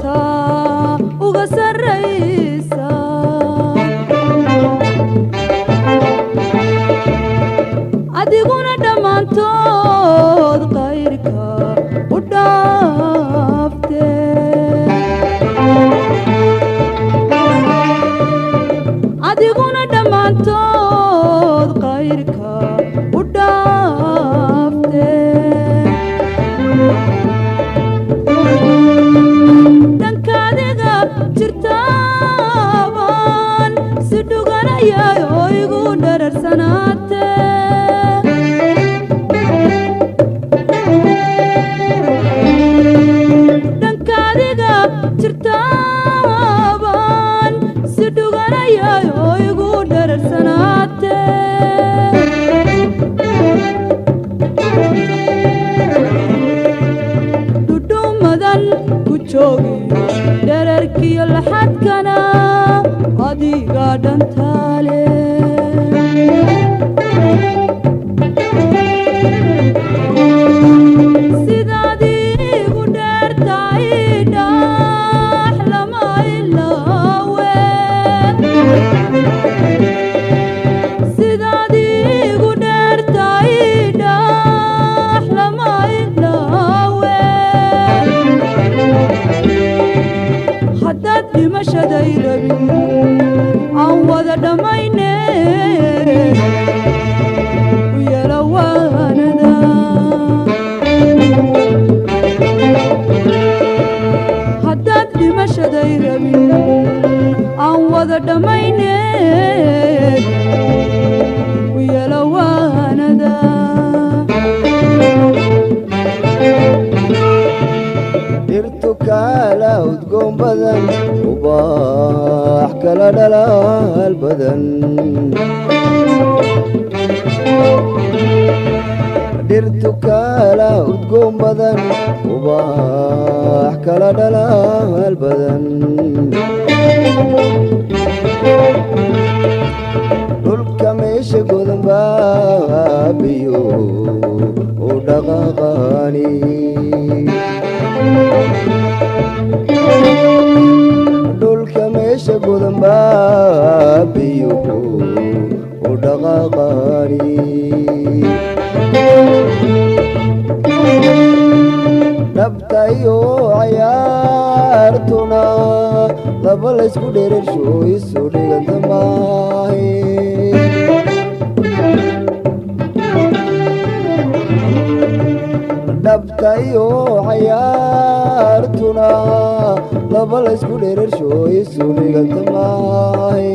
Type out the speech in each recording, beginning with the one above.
dhulka uga sarraysa adiguna dhammaantood qayrka u dhaafte adiguna dhammaantood qayrka u dhaafte dhankaadiga jirtaaban si dhuganayay oo igu dhararsanaate dhankaadiga jirtaaban si dhuganayay oo igu dhararsanaate dhudhumadan ku joogi dherarkiyo laxadkana adiga dhantaale sidaad igu dheertahay dhax lama ilaawe sidaad igu dheertahay dhax lama ilaawe haddaad dhimashaday rabin aan wada dhammayne u yala waanada haddaad dhimashaday rabin aan wada dhammayne u yala waanada dhirtu kala udgoon badan ubax kala dhalaal badan dhirtu kala udgoon badan ubax kala dhalaal badan dhulka meesha godan baabiyo u dhaqaaqani dhulka meesha godan baabiyo u dhaqaaqani dhabta iyo cayaartuna laba laysku dhereersho isu dhiganta maahe dhabta iyo cayaartuna laba laysku dhereersho isu dhiganta maahe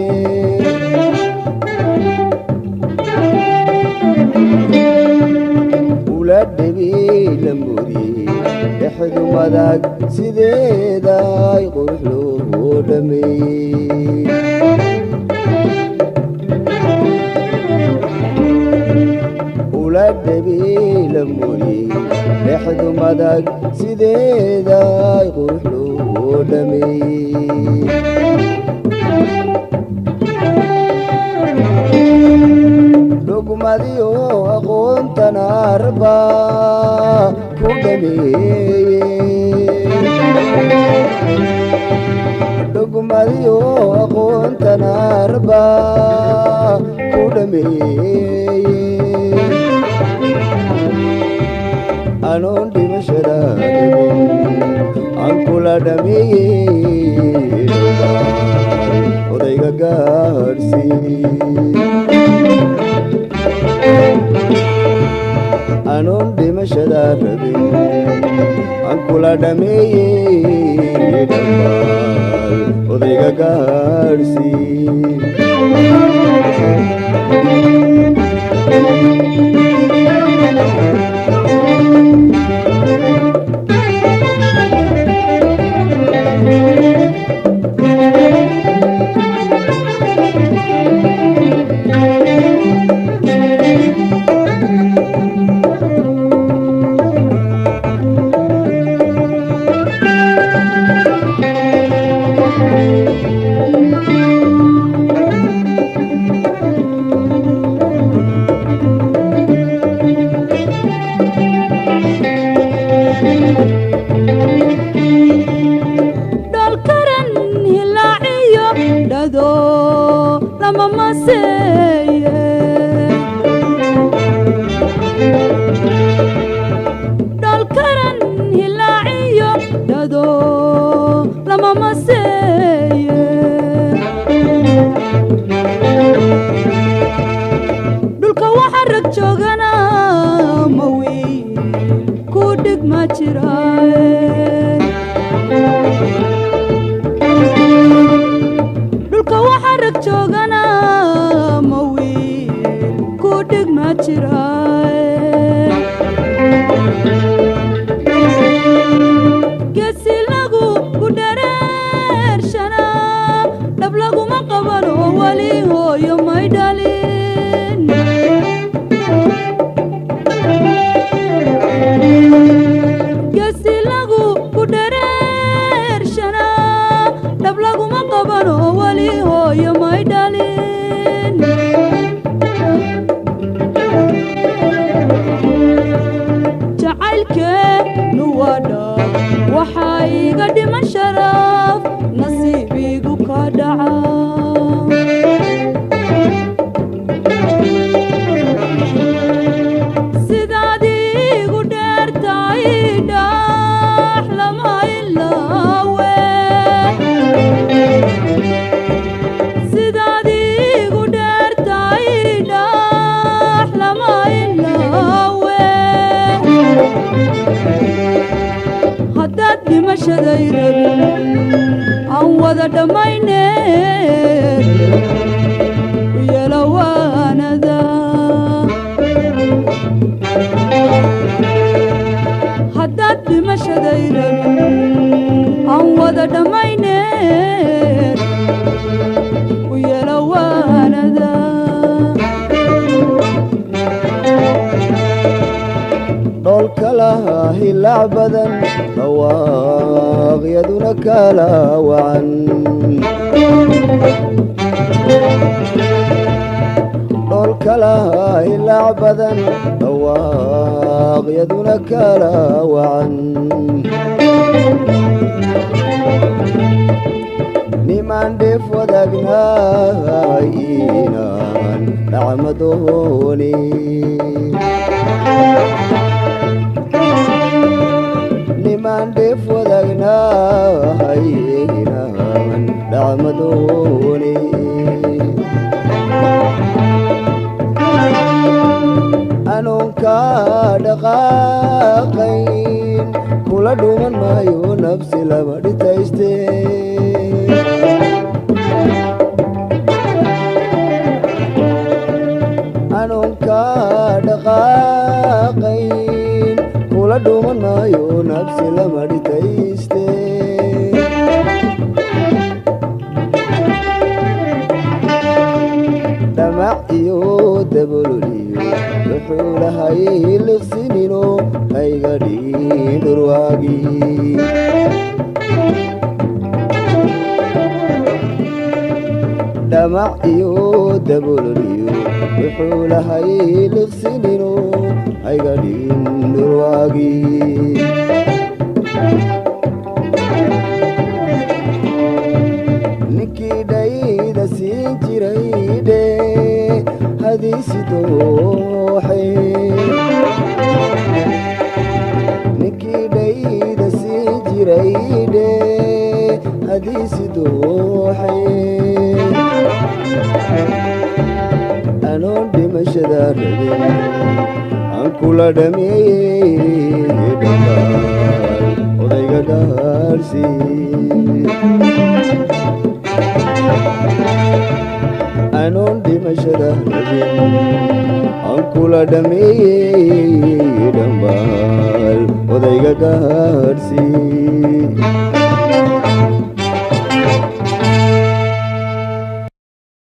ula dhebi lambudi dhexdu madag sideeday qurux loogu dhameeyey ula dhebi lambudi dhexdu madag sideeday qurux loogu dhameeyey dhugmadiyo aqoontana arba ku dhameeye dhugmadiyo aqoontana arba ku dhameeye anoon dhimashada aan kula dhameeye odayga gaadhsii anoon dhimashada rabin aan kula dhameeye dhammaal odayga gaadhsii lama maseeye dhulka waxa rag joogana ma wiil ku dhig ma jiraaye dhulka waxa rag joogana ma wiil ku dhig ma jiraaye geesilagu ku dhareershana dhab laguma qabano wali hooyo may dhalin geesilagu ku dhareershana dhab laguma qabano wali hooyo may dhalin jacaylkeenu wadha waxaa iga dhiman sharaf nasiibigu ka dhaca sidaad igu dheertahay dhax lama ilaawe sidaad igu dheertahay dhax lama ilaawe haddaad dhimashaday rabin aan wada dhammayne u yelawaanada haddaad dhimashaday rabin aan wada dhammayne u yelawaanada dhoolka lahaa hilaac badan dhawaaqyaduna kala wacan dhoolka lahaa hilaac badan dhawaaqyaduna kala wacan nimaan dheef wadaagnahay inaan dhacmadooni nimaan dheef wadaagnahay inaan dhacmadooni anuunka dhaqaaqayn kula dhuman maayo nafsi lama dhitayste anuunka dhaqaaqayn kula dhuman maayo nafsi lama dhitayste dhamac iyo dabololiyo wuxuu lahay liqsinino hayga dhigin dhurwaagii dhamac iyo dabololiyo wuxuu lahay liqsinino hayga dhigin dhurwaagii ninkii dhayda siin jiray dhe hadiisi dooxe ninkii dhayda siin jiray dhe hadiisi dooxe anoon dhimashada rabin aan kula dhameeyey dhammaan odayga gaarsiin anoon dhimashada rabin aan kula dhameeyey dhammaan odayga gaarsiin